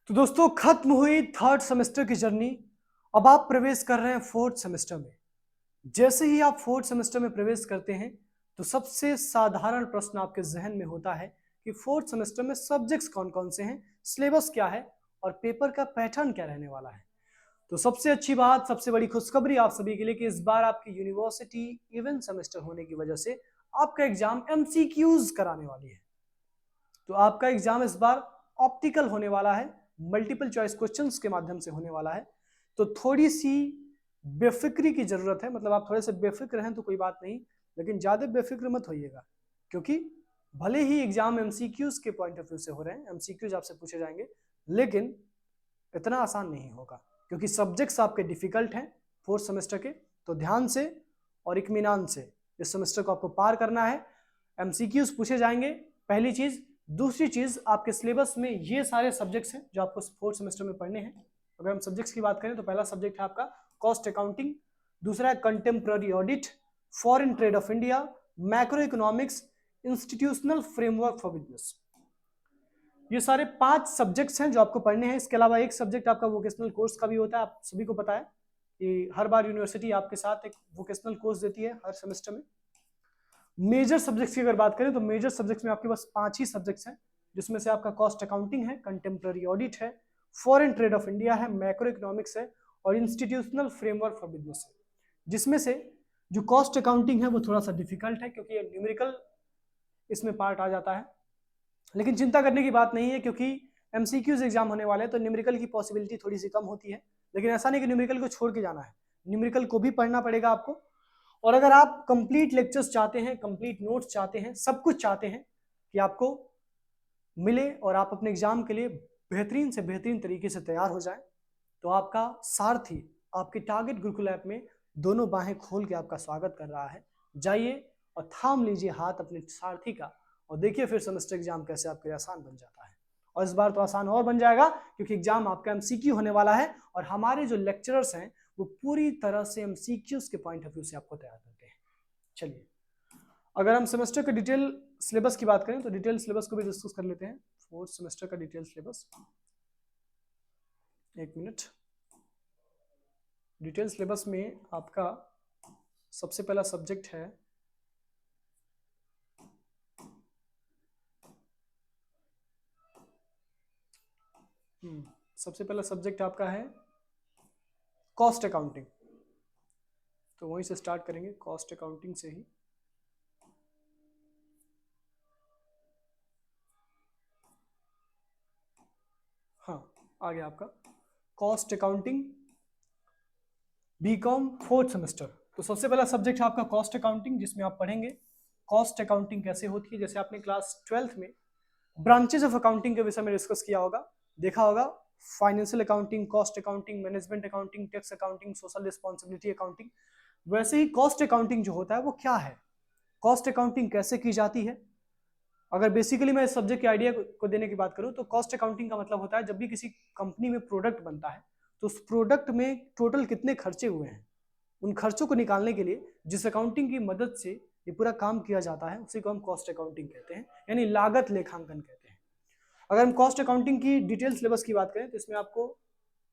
तो दोस्तों खत्म हुई थर्ड सेमेस्टर की जर्नी। अब आप प्रवेश कर रहे हैं फोर्थ सेमेस्टर में। जैसे ही आप फोर्थ सेमेस्टर में प्रवेश करते हैं तो सबसे साधारण प्रश्न आपके जहन में होता है कि फोर्थ सेमेस्टर में सब्जेक्ट्स कौन कौन से हैं, सिलेबस क्या है और पेपर का पैटर्न क्या रहने वाला है। तो सबसे अच्छी बात, सबसे बड़ी खुशखबरी आप सभी के लिए कि इस बार आपकी यूनिवर्सिटी इवेंट सेमेस्टर होने की वजह से आपका एग्जाम एमसीक्यूज कराने वाली है। तो आपका एग्जाम इस बार ऑप्टिकल होने वाला है, मल्टीपल चॉइस क्वेश्चंस के माध्यम से होने वाला है। तो थोड़ी सी बेफिक्री की जरूरत है, मतलब आप थोड़े से बेफिक्र हैं तो कोई बात नहीं, लेकिन ज्यादा बेफिक्र मत होइएगा, क्योंकि भले ही एग्जाम एमसीक्यूज के पॉइंट ऑफ व्यू से हो रहे हैं, एमसीक्यूज आपसे पूछे जाएंगे, लेकिन इतना आसान नहीं होगा क्योंकि सब्जेक्ट्स आपके डिफिकल्ट हैं फोर्थ सेमेस्टर के। तो ध्यान से और इत्मीनान से इस सेमेस्टर को आपको पार करना है। एमसीक्यूज पूछे जाएंगे, पहली चीज। दूसरी चीज, आपके सिलेबस में ये सारे सब्जेक्ट्स हैं जो आपको फोर्थ सेमेस्टर में पढ़ने हैं। अगर हम सब्जेक्ट्स की बात करें तो पहला सब्जेक्ट है आपका कॉस्ट अकाउंटिंग, दूसरा है contemporary audit, foreign trade off India, macro economics, institutional framework for business. ये सारे 5 सब्जेक्ट्स हैं जो आपको पढ़ने हैं। इसके अलावा एक सब्जेक्ट आपका वोकेशनल कोर्स का भी होता है। आप सभी को पता है कि हर बार यूनिवर्सिटी आपके साथ एक वोकेशनल कोर्स देती है हर सेमेस्टर में। मेजर सब्जेक्ट्स की अगर बात करें तो मेजर सब्जेक्ट्स में आपके पास 5 ही सब्जेक्ट्स हैं, जिसमें से आपका कॉस्ट अकाउंटिंग है, कंटेम्प्ररी ऑडिट है, फॉरेन ट्रेड ऑफ इंडिया है, मैक्रो इकोनॉमिक्स है और इंस्टीट्यूशनल फ्रेमवर्क फॉर बिजनेस है। जिसमें से जो कॉस्ट अकाउंटिंग है वो थोड़ा सा डिफिकल्ट है क्योंकि ये न्यूमेरिकल इसमें पार्ट आ जाता है, लेकिन चिंता करने की बात नहीं है क्योंकि एमसीक्यूज एग्जाम होने वाले हैं तो न्यूमेरिकल की पॉसिबिलिटी थोड़ी सी कम होती है। लेकिन ऐसा नहीं कि न्यूमेरिकल को छोड़ के जाना है, न्यूमेरिकल को भी पढ़ना पड़ेगा आपको। और अगर आप कंप्लीट लेक्चर्स चाहते हैं, कंप्लीट नोट्स चाहते हैं, सब कुछ चाहते हैं कि आपको मिले और आप अपने एग्जाम के लिए बेहतरीन से बेहतरीन तरीके से तैयार हो जाए, तो आपका सारथी आपके टारगेट गुरुकुल ऐप में दोनों बाहें खोल के आपका स्वागत कर रहा है। जाइए और थाम लीजिए हाथ अपने सारथी का और देखिए फिर सेमेस्टर एग्जाम कैसे आपके लिए आसान बन जाता है। और इस बार तो आसान और बन जाएगा क्योंकि एग्जाम आपका एमसीक्यू होने वाला है और हमारे जो लेक्चरर्स हैं वो पूरी तरह से एमसीक्यूज के पॉइंट ऑफ व्यू से आपको तैयार करते हैं। चलिए, अगर हम सेमेस्टर के डिटेल सिलेबस की बात करें तो डिटेल सिलेबस को भी डिस्कस कर लेते हैं। फोर्थ सेमेस्टर का डिटेल सिलेबस, एक मिनट। डिटेल सिलेबस में आपका सबसे पहला सब्जेक्ट है सबसे पहला सब्जेक्ट आपका है कॉस्ट अकाउंटिंग। तो वहीं से स्टार्ट करेंगे, कॉस्ट अकाउंटिंग से ही। हाँ, आ गया आपका cost accounting BCom fourth semester. तो सबसे पहला सब्जेक्ट है आपका कॉस्ट अकाउंटिंग, जिसमें आप पढ़ेंगे कॉस्ट अकाउंटिंग कैसे होती है। जैसे आपने क्लास 12th में ब्रांचेस ऑफ अकाउंटिंग के विषय में डिस्कस किया होगा, देखा होगा, financial accounting, cost accounting, management accounting, tax accounting, social responsibility accounting. वैसे ही कॉस्ट अकाउंटिंग जो होता है वो क्या है, कॉस्ट अकाउंटिंग कैसे की जाती है। अगर बेसिकली मैं इस सब्जेक्ट के आइडिया को देने की बात करूं तो कॉस्ट अकाउंटिंग का मतलब होता है जब भी किसी कंपनी में प्रोडक्ट बनता है तो उस प्रोडक्ट में टोटल कितने खर्चे हुए हैं, उन खर्चों को निकालने के लिए जिस अकाउंटिंग की मदद से ये पूरा काम किया जाता है उसी को हम कॉस्ट अकाउंटिंग कहते हैं, यानी लागत लेखांकन कहते हैं। अगर हम कॉस्ट अकाउंटिंग की डिटेल सिलेबस की बात करें तो इसमें आपको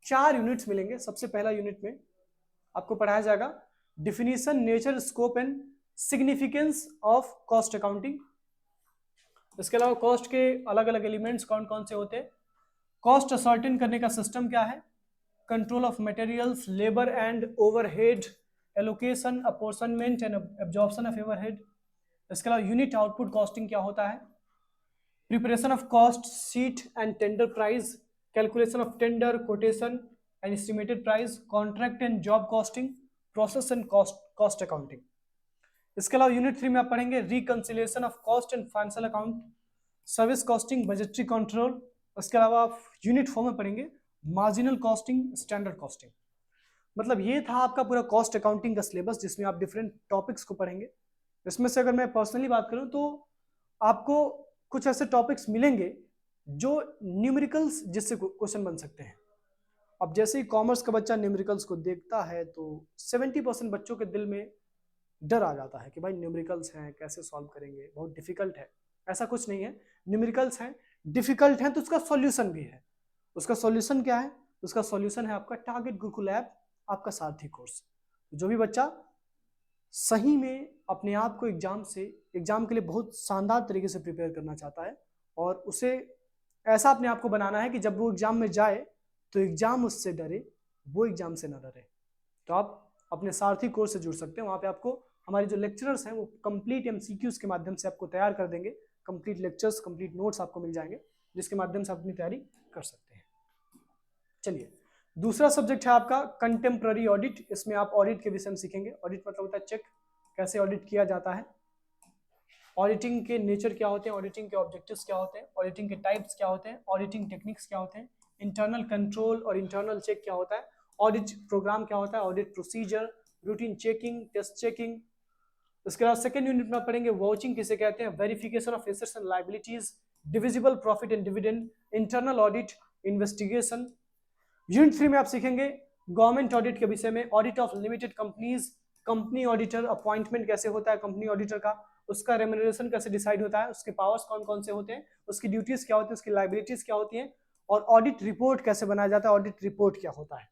4 यूनिट्स मिलेंगे। सबसे पहला यूनिट में आपको पढ़ाया जाएगा definition, nature, scope and significance of cost accounting. इसके अलावा कॉस्ट के अलग अलग एलिमेंट्स कौन कौन से होते हैं, कॉस्ट असर्टेन करने का सिस्टम क्या है, control of materials, labour and overhead, allocation, apportionment and absorption of overhead. इसके अलावा यूनिट आउटपुट कॉस्टिंग क्या होता है, preparation of cost sheet and tender price, calculation of tender quotation and estimated price, contract and job costing, process and cost accounting. इसके अलावा unit 3 में आप पढ़ेंगे reconciliation of cost and financial account, service costing, budgetary control. इसके अलावा आप unit 4 में पढ़ेंगे मार्जिनल कॉस्टिंग, स्टैंडर्ड कॉस्टिंग। मतलब ये था आपका पूरा कॉस्ट अकाउंटिंग का सिलेबस जिसमें आप डिफरेंट टॉपिक्स को पढ़ेंगे। इसमें से अगर मैं पर्सनली बात करूं तो आपको कुछ ऐसे टॉपिक्स मिलेंगे जो न्यूमेरिकल्स जिससे क्वेश्चन बन सकते हैं। अब जैसे ही कॉमर्स का बच्चा न्यूमेरिकल्स को देखता है तो 70% बच्चों के दिल में डर आ जाता है कि भाई न्यूमेरिकल्स हैं कैसे सॉल्व करेंगे, बहुत डिफिकल्ट है। ऐसा कुछ नहीं है, न्यूमेरिकल्स हैं, डिफिकल्ट हैं तो उसका सॉल्यूशन भी है। उसका सॉल्यूशन क्या है? उसका सॉल्यूशन है आपका टारगेट गुरुकुल ऐप, आपका सारथी कोर्स। जो भी बच्चा सही में अपने आप को एग्जाम के लिए बहुत शानदार तरीके से प्रिपेयर करना चाहता है और उसे ऐसा अपने आप को बनाना है कि जब वो एग्जाम में जाए तो एग्जाम उससे डरे, वो एग्जाम से ना डरे, तो आप अपने सारथी कोर्स से जुड़ सकते हैं। वहाँ पे आपको हमारे जो लेक्चरर्स हैं वो कंप्लीट एमसीक्यूज के माध्यम से आपको तैयार कर देंगे, कंप्लीट लेक्चर्स, कंप्लीट नोट्स आपको मिल जाएंगे, जिसके माध्यम से आप अपनी तैयारी कर सकते हैं। चलिए, दूसरा सब्जेक्ट है आपका कंटेम्प्ररी ऑडिट। इसमें आप ऑडिट के विषय में सीखेंगे। ऑडिट मतलब होता है चेक, कैसे ऑडिट किया जाता है, ऑडिटिंग के नेचर क्या होते हैं, ऑडिटिंग के ऑब्जेक्टिव्स क्या होते हैं, ऑडिटिंग के टाइप्स क्या होते हैं, ऑडिटिंग टेक्निक्स क्या होते हैं, इंटरनल कंट्रोल और इंटरनल चेक क्या होता है, ऑडिट प्रोग्राम क्या होता है, audit procedure, routine checking, test checking. उसके बाद सेकंड यूनिट में पढ़ेंगे वाउचिंग किसे कहते हैं, verification of assets and liabilities, divisible profit and dividend, internal audit, investigation. Unit 3 में आप सीखेंगे गवर्नमेंट ऑडिट के विषय में, audit of limited companies, company auditor appointment कैसे होता है कंपनी ऑडिटर का, उसका रेम्यूनरेशन कैसे डिसाइड होता है, उसके पावर्स कौन कौन से होते हैं, उसकी ड्यूटीज क्या होती है, उसकी लायबिलिटीज क्या होती हैं, और ऑडिट रिपोर्ट कैसे बनाया जाता है, ऑडिट रिपोर्ट क्या होता है।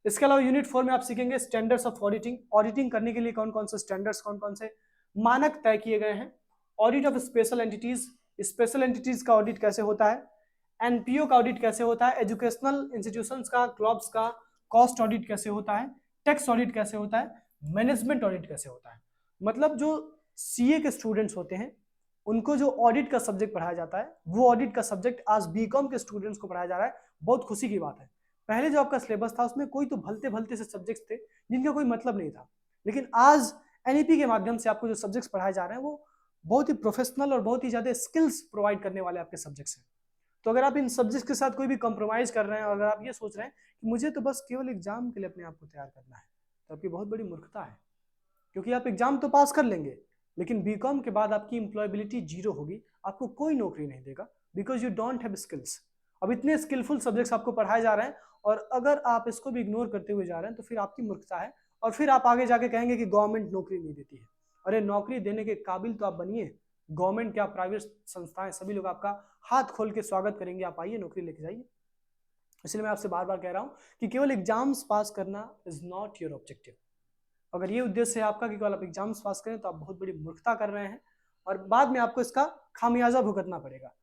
इसके अलावा यूनिट 4 में आप सीखेंगे स्टैंडर्ड्स ऑफ ऑडिटिंग, ऑडिटिंग करने के लिए कौन कौन से स्टैंडर्ड्स, कौन कौन से मानक तय किए गए हैं, audit of special entities, special entities का ऑडिट कैसे होता है, एनपीओ का ऑडिट कैसे होता है, एजुकेशनल इंस्टीट्यूशंस का, क्लब्स का कॉस्ट ऑडिट कैसे होता है, टैक्स ऑडिट कैसे होता है, मैनेजमेंट ऑडिट कैसे होता है। मतलब जो सीए के स्टूडेंट्स होते हैं उनको जो ऑडिट का सब्जेक्ट पढ़ाया जाता है, वो ऑडिट का सब्जेक्ट आज बीकॉम के स्टूडेंट्स को पढ़ाया जा रहा है। बहुत खुशी की बात है। पहले जो आपका सिलेबस था उसमें कोई तो भलते भलते से सब्जेक्ट्स थे जिनका कोई मतलब नहीं था, लेकिन आज एनईपी के माध्यम से आपको जो सब्जेक्ट्स पढ़ाए जा रहे हैं वो बहुत ही प्रोफेशनल और बहुत ही ज्यादा स्किल्स प्रोवाइड करने वाले आपके सब्जेक्ट्स हैं। तो अगर आप इन सब्जेक्ट्स के साथ कोई भी कॉम्प्रोमाइज कर रहे हैं और अगर आप ये सोच रहे हैं कि मुझे तो बस केवल एग्जाम के लिए अपने आप को तैयार करना है, तो आपकी बहुत बड़ी मूर्खता है, क्योंकि आप एग्जाम तो पास कर लेंगे लेकिन बीकॉम के बाद आपकी एम्प्लॉयबिलिटी जीरो होगी, आपको कोई नौकरी नहीं देगा, because you don't have skills. अब इतने स्किलफुल सब्जेक्ट्स आपको पढ़ाए जा रहे हैं और अगर आप इसको भी इग्नोर करते हुए जा रहे हैं तो फिर आपकी मूर्खता है और फिर आप आगे जाके कहेंगे कि गवर्नमेंट नौकरी नहीं देती है। अरे नौकरी देने के काबिल तो आप बनिए, गवर्नमेंट क्या प्राइवेट संस्थाएं सभी लोग आपका हाथ खोल के स्वागत करेंगे, आप आइए नौकरी लेके जाइए। इसलिए मैं आपसे बार बार कह रहा हूं कि केवल एग्जाम्स पास करना इज नॉट योर ऑब्जेक्टिव। अगर ये उद्देश्य है आपका कि केवल आप एग्जाम्स पास करें तो आप बहुत बड़ी मूर्खता कर रहे हैं और बाद में आपको इसका खामियाजा भुगतना पड़ेगा।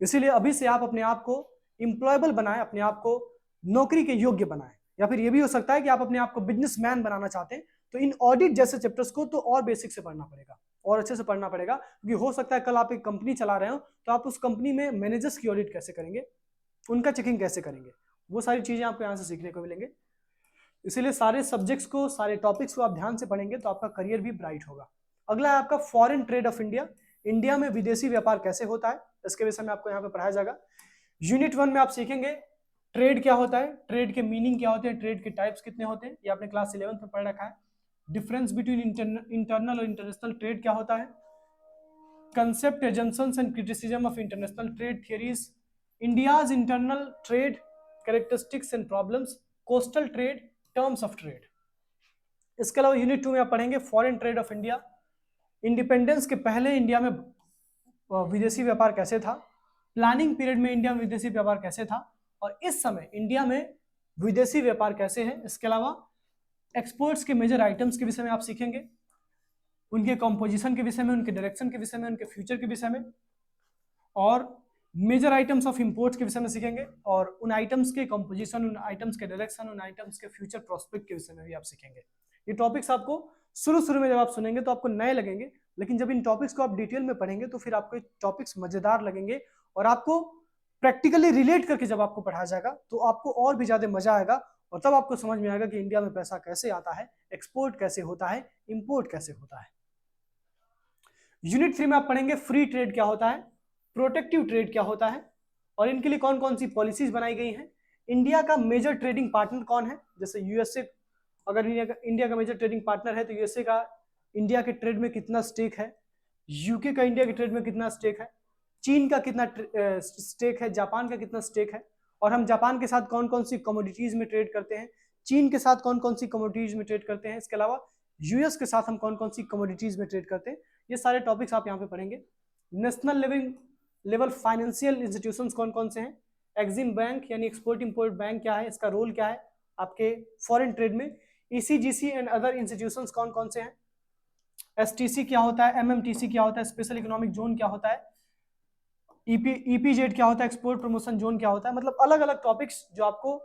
इसीलिए अभी से आप अपने आप को एम्प्लॉयबल बनाएं, अपने आप को नौकरी के योग्य बनाएं, या फिर ये भी हो सकता है कि आप अपने आप को बिजनेसमैन बनाना चाहते हैं तो इन ऑडिट जैसे चैप्टर्स को तो और बेसिक से पढ़ना पड़ेगा और अच्छे से पढ़ना पड़ेगा, क्योंकि हो सकता है कल आप एक कंपनी चला रहे हो तो आप उस कंपनी में मैनेजर्स की ऑडिट कैसे करेंगे, उनका चेकिंग कैसे करेंगे, वो सारी चीजें आपको यहाँ से सीखने को मिलेंगे। इसीलिए सारे सब्जेक्ट्स को, सारे टॉपिक्स को आप ध्यान से पढ़ेंगे तो आपका करियर भी ब्राइट होगा। अगला है आपका foreign trade off India, India में विदेशी व्यापार कैसे होता है, इसके विषय में आपको यहाँ पे पढ़ाया जाएगा। यूनिट 1 में आप सीखेंगे ट्रेड क्या होता है, ट्रेड के मीनिंग क्या होते हैं, ट्रेड के टाइप्स कितने होते हैं, ये आपने क्लास 11 में पढ़ रखा है। डिफरेंस बिटवीन इंटरनल और इंटरनेशनल ट्रेड क्या होता है, concept, assumptions and criticism of international trade theories, India's internal trade characteristics and problems, coastal trade, terms of trade. इसके अलावा यूनिट 2 में आप पढ़ेंगे foreign trade off India, independence के पहले इंडिया में विदेशी व्यापार कैसे था, प्लानिंग पीरियड में इंडिया में विदेशी व्यापार कैसे था और इस समय इंडिया में विदेशी व्यापार कैसे है। इसके अलावा एक्सपोर्ट्स के मेजर आइटम्स के विषय में आप सीखेंगे, उनके कंपोजिशन के विषय में, उनके डायरेक्शन के विषय में, उनके फ्यूचर के विषय में, और मेजर आइटम्स ऑफ इंपोर्ट्स के विषय में सीखेंगे और उन आइटम्स के कंपोजिशन, उन आइटम्स के डायरेक्शन, उन आइटम्स के फ्यूचर प्रोस्पेक्ट के विषय में भी आप सीखेंगे। ये टॉपिक्स आपको शुरू में जब आप सुनेंगे तो आपको नए लगेंगे, लेकिन जब इन टॉपिक्स को आप डिटेल में पढ़ेंगे तो फिर आपको टॉपिक्स मजेदार लगेंगे और आपको प्रैक्टिकली रिलेट करके जब आपको पढ़ाया जाएगा तो आपको और भी ज्यादा मजा आएगा और तब आपको समझ में आएगा कि इंडिया में पैसा कैसे आता है, एक्सपोर्ट कैसे होता है, इंपोर्ट कैसे होता है। यूनिट 3 में आप पढ़ेंगे फ्री ट्रेड क्या होता है, प्रोटेक्टिव ट्रेड क्या होता है और इनके लिए कौन कौन सी पॉलिसीज बनाई गई हैं, इंडिया का मेजर ट्रेडिंग पार्टनर कौन है, जैसे यूएसए अगर इंडिया का मेजर ट्रेडिंग पार्टनर है तो यूएसए का इंडिया के ट्रेड में कितना स्टेक है, यूके का इंडिया के ट्रेड में कितना स्टेक है, चीन का कितना स्टेक है, जापान का कितना स्टेक है और हम जापान के साथ कौन कौन सी कमोडिटीज में ट्रेड करते हैं, चीन के साथ कौन कौन सी कमोडिटीज में ट्रेड करते हैं, इसके अलावा यूएस के साथ हम कौन कौन सी कमोडिटीज में ट्रेड करते हैं। ये सारे टॉपिक्स आप यहाँ पे पढ़ेंगे। नेशनल लेवल फाइनेंशियल इंस्टीट्यूशंस कौन कौन से हैं, एग्जिम बैंक यानी एक्सपोर्ट इंपोर्ट बैंक क्या है, इसका रोल क्या है आपके फॉरेन ट्रेड में। ईसीजीसी एंड अदर इंस्टीट्यूशंस कौन कौन से हैं, एसटीसी क्या होता है, एमएमटीसी क्या होता है, स्पेशल इकोनॉमिक जोन क्या होता है, ईपीजेड क्या होता है, एक्सपोर्ट प्रमोशन जोन क्या होता है। मतलब अलग अलग टॉपिक्स जो आपको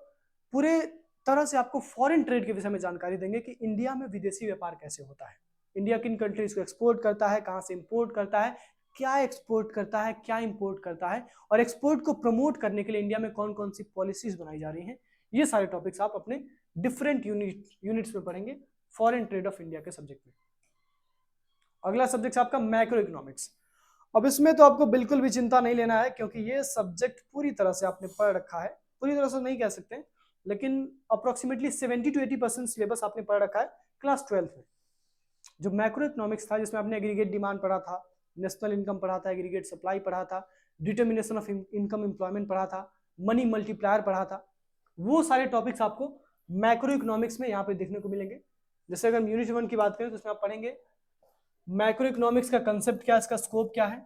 पूरे तरह से आपको फॉरेन ट्रेड के विषय में जानकारी देंगे कि इंडिया में विदेशी व्यापार कैसे होता है, इंडिया किन कंट्रीज को एक्सपोर्ट करता है, कहाँ से इंपोर्ट करता है, क्या एक्सपोर्ट करता है, क्या इंपोर्ट करता है, और एक्सपोर्ट को प्रमोट करने के लिए इंडिया में कौन कौन सी पॉलिसीज बनाई जा रही हैं। ये सारे टॉपिक्स आप अपने डिफरेंट यूनिट्स में पढ़ेंगे फॉरेन ट्रेड ऑफ इंडिया के सब्जेक्ट में। अगला सब्जेक्ट आपका मैक्रो इकोनॉमिक्स। अब इसमें तो आपको बिल्कुल भी चिंता नहीं लेना है क्योंकि ये सब्जेक्ट पूरी तरह से आपने पढ़ रखा है, पूरी तरह से नहीं कह सकते लेकिन अप्रोक्सीमेटली 70 to 80% सिलेबस आपने पढ़ रखा है क्लास 12 में। जो मैक्रो इकोनॉमिक्स था जिसमें आपने एग्रीगेट डिमांड पढ़ा था, नेशनल इनकम पढ़ा था, एग्रीगेट सप्लाई पढ़ा था, डिटर्मिनेशन ऑफ इनकम एम्प्लॉयमेंट पढ़ा था, मनी मल्टीप्लायर पढ़ा था, वो सारे टॉपिक्स आपको मैक्रो इकोनॉमिक्स में यहाँ पे देखने को मिलेंगे। जैसे अगर यूनिट 1 की बात करें तो उसमें आप पढ़ेंगे मैक्रो इकोनॉमिक्स का कंसेप्ट क्या है, इसका स्कोप क्या है,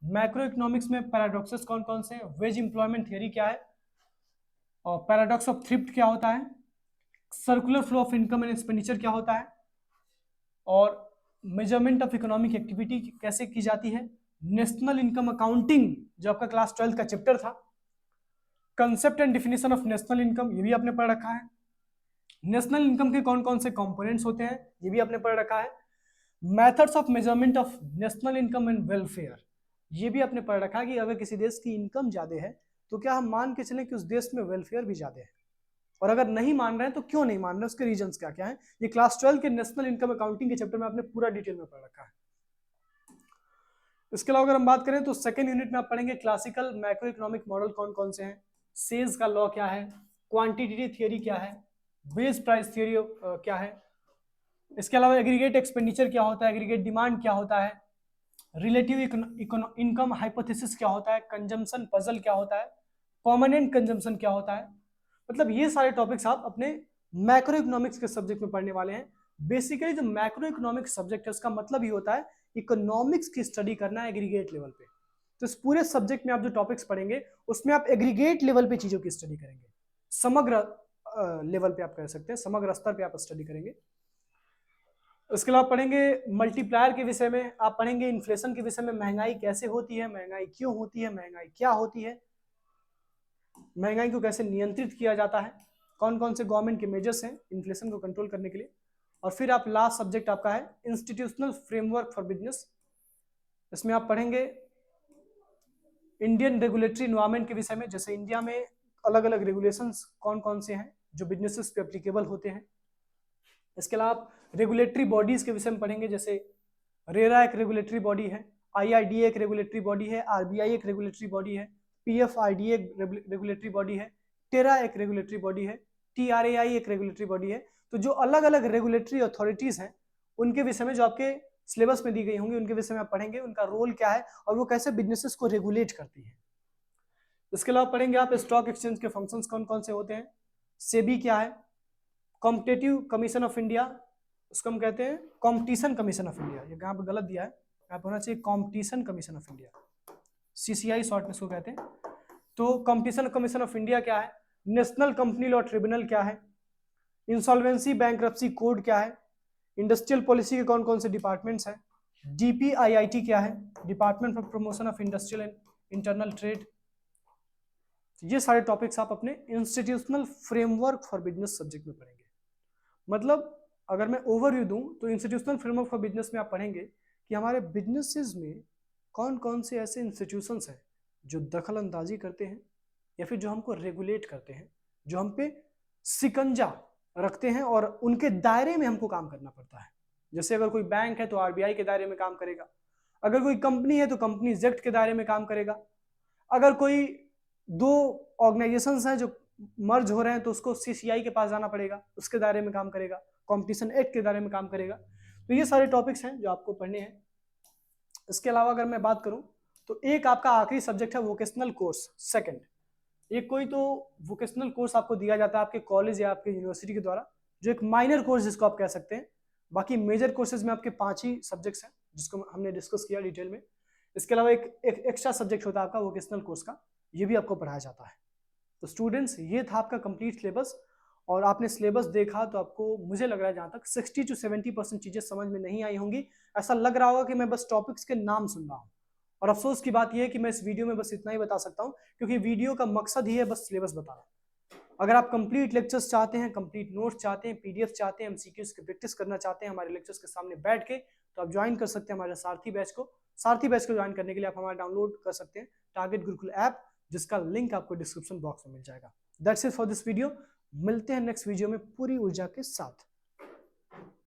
मैक्रो इकोनॉमिक्स में पैराडॉक्सेस कौन कौन से हैं, वेज एम्प्लॉयमेंट थियरी क्या है, और पैराडॉक्स ऑफ थ्रिफ्ट क्या होता है, circular flow of income and expenditure क्या होता है, और मेजरमेंट ऑफ इकोनॉमिक एक्टिविटी कैसे की जाती है, नेशनल इनकम अकाउंटिंग जो आपका क्लास 12 का चैप्टर था, concept and definition of national income ये भी आपने पढ़ रखा है, नेशनल इनकम के कौन कौन से कंपोनेंट्स होते हैं ये भी आपने पढ़ रखा है, methods of measurement of national income and welfare ये भी आपने पढ़ रखा है कि अगर किसी देश की इनकम ज्यादा है तो क्या हम मान के चलें कि उस देश में वेलफेयर भी ज्यादा है, और अगर नहीं मान रहे हैं तो क्यों नहीं मान रहे हैं, उसके रीजंस क्या क्या है, ये क्लास 12 के नेशनल इनकम अकाउंटिंग के चैप्टर में आपने पूरा डिटेल में पढ़ रखा है। इसके अलावा अगर हम बात करें तो सेकंड यूनिट में आप पढ़ेंगे क्लासिकल मैक्रो इकोनॉमिक मॉडल कौन कौन से हैं, सेज का लॉ क्या है, क्वांटिटेटिव थियरी क्या है, बेस प्राइस थियरी क्या है, इसके अलावा एग्रीगेट एक्सपेंडिचर क्या होता है, एग्रीगेट डिमांड क्या होता है, रिलेटिव इनकम हाइपोथेसिस क्या होता है, कंजम्पशन पजल क्या होता है, परमानेंट कंजम्पशन क्या होता है। मतलब ये सारे टॉपिक्स आप अपने मैक्रो इकोनॉमिक्स के सब्जेक्ट में पढ़ने वाले हैं। बेसिकली जो मैक्रो इकोनॉमिक्स सब्जेक्ट है उसका मतलब ये होता है इकोनॉमिक्स की स्टडी करना है एग्रीगेट लेवल पे। तो इस पूरे सब्जेक्ट में आप जो टॉपिक्स पढ़ेंगे उसमें आप एग्रीगेट लेवल पे चीजों की स्टडी करेंगे, समग्र लेवल पे आप कह सकते हैं, समग्र स्तर पे आप स्टडी करेंगे। उसके अलावा पढ़ेंगे मल्टीप्लायर के विषय में, आप पढ़ेंगे इन्फ्लेशन के विषय में, महंगाई कैसे होती है, महंगाई क्यों होती है, महंगाई क्या होती है, महंगाई को कैसे नियंत्रित किया जाता है, कौन कौन से गवर्नमेंट के मेजर्स हैं इन्फ्लेशन को कंट्रोल करने के लिए। और फिर आप लास्ट सब्जेक्ट आपका है इंस्टीट्यूशनल फ्रेमवर्क फॉर बिजनेस। इसमें आप पढ़ेंगे इंडियन रेगुलेटरी एनवायरनमेंट के विषय में, जैसे इंडिया में अलग अलग रेगुलेशंस कौन कौन से हैं जो बिजनेसेस पे एप्लीकेबल होते हैं। इसके अलावा आप रेगुलेटरी बॉडीज के विषय में पढ़ेंगे, जैसे रेरा एक रेगुलेटरी बॉडी है, आईआरडीए एक रेगुलेटरी बॉडी है, आरबीआई एक रेगुलेटरी बॉडी है, पीएफआईडीए एक रेगुलेटरी बॉडी है, टेरा एक रेगुलेटरी बॉडी है, टीआरएआई एक रेगुलेटरी बॉडी है। तो जो अलग अलग रेगुलेटरी अथॉरिटीज हैं उनके विषय में जो आपके सिलेबस में दी गई होंगी उनके विषय में आप पढ़ेंगे, उनका रोल क्या है और वो कैसे बिजनेसेस को रेगुलेट करती है। इसके अलावा पढ़ेंगे आप स्टॉक एक्सचेंज के फंक्शंस कौन कौन से होते हैं, सेबी क्या है, कॉम्पिटिटिव कमीशन ऑफ इंडिया, उसको हम कहते हैं कॉम्पिटिशन कमीशन ऑफ इंडिया, ये यहाँ पे गलत दिया है, यहाँ पे होना चाहिए competition commission of India, CCI short में इसको कहते हैं। तो कॉम्पिटिशन कमीशन ऑफ इंडिया क्या है, नेशनल कंपनी लॉ ट्रिब्यूनल क्या है, इंसॉल्वेंसी बैंक्रप्सी कोड क्या है, इंडस्ट्रियल पॉलिसी के कौन कौन से डिपार्टमेंट्स हैं, डीपीआईआईटी क्या है, department for promotion of industrial and internal trade. ये सारे टॉपिक्स आप अपने institutional framework for business subject में पढ़ेंगे। मतलब अगर मैं ओवरव्यू दूं तो इंस्टीट्यूशनल फ्रेमवर्क फॉर बिजनेस में आप पढ़ेंगे कि हमारे बिजनेसेस में कौन कौन से ऐसे इंस्टीट्यूशंस हैं जो दखल अंदाजी करते हैं या फिर जो हमको रेगुलेट करते हैं, जो हम पे सिकंजा रखते हैं और उनके दायरे में हमको काम करना पड़ता है। जैसे अगर कोई बैंक है तो आरबीआई के दायरे में काम करेगा, अगर कोई कंपनी है तो कंपनीज एक्ट के दायरे में काम करेगा, अगर कोई दो ऑर्गेनाइजेशंस हैं जो मर्ज हो रहे हैं तो उसको सीसीआई के पास जाना पड़ेगा, उसके दायरे में काम करेगा, कॉम्पिटिशन एक्ट के दायरे में काम करेगा। तो ये सारे टॉपिक्स हैं जो आपको पढ़ने हैं। इसके अलावा अगर मैं बात करूं तो एक आपका आखिरी सब्जेक्ट है वोकेशनल कोर्स सेकंड। एक कोई तो वोकेशनल कोर्स आपको दिया जाता है आपके कॉलेज या आपके यूनिवर्सिटी के द्वारा, जो एक माइनर कोर्स जिसको आप कह सकते हैं। बाकी मेजर कोर्सेज में आपके 5 ही सब्जेक्ट्स हैं जिसको हमने डिस्कस किया डिटेल में। इसके अलावा एक एक्स्ट्रा सब्जेक्ट होता है आपका वोकेशनल कोर्स का, ये भी आपको पढ़ाया जाता है। तो स्टूडेंट्स, ये था आपका कंप्लीट सिलेबस। और आपने सिलेबस देखा तो आपको मुझे लग रहा है जहाँ तक 60 to 70% चीज़ें समझ में नहीं आई होंगी। ऐसा लग रहा होगा कि मैं बस टॉपिक्स के नाम सुन रहा हूँ। और अफसोस की बात यह है कि मैं इस वीडियो में बस इतना ही बता सकता हूँ, क्योंकि वीडियो का मकसद ही है बस सिलेबस बताना। अगर आप कंप्लीट लेक्चर्स चाहते हैं, कंप्लीट नोट्स चाहते हैं, पीडीएफ चाहते हैं, एमसीक्यूज की प्रैक्टिस करना चाहते हैं हमारे लेक्चर्स के सामने बैठ के, तो आप ज्वाइन कर सकते हैं हमारे सारथी बैच को। सारथी बैच को ज्वाइन करने के लिए आप हमारा डाउनलोड कर सकते हैं टारगेट गुरुकुल ऐप, जिसका लिंक आपको डिस्क्रिप्शन बॉक्स में मिल जाएगा। That's it for this video. मिलते हैं नेक्स्ट वीडियो में पूरी ऊर्जा के साथ।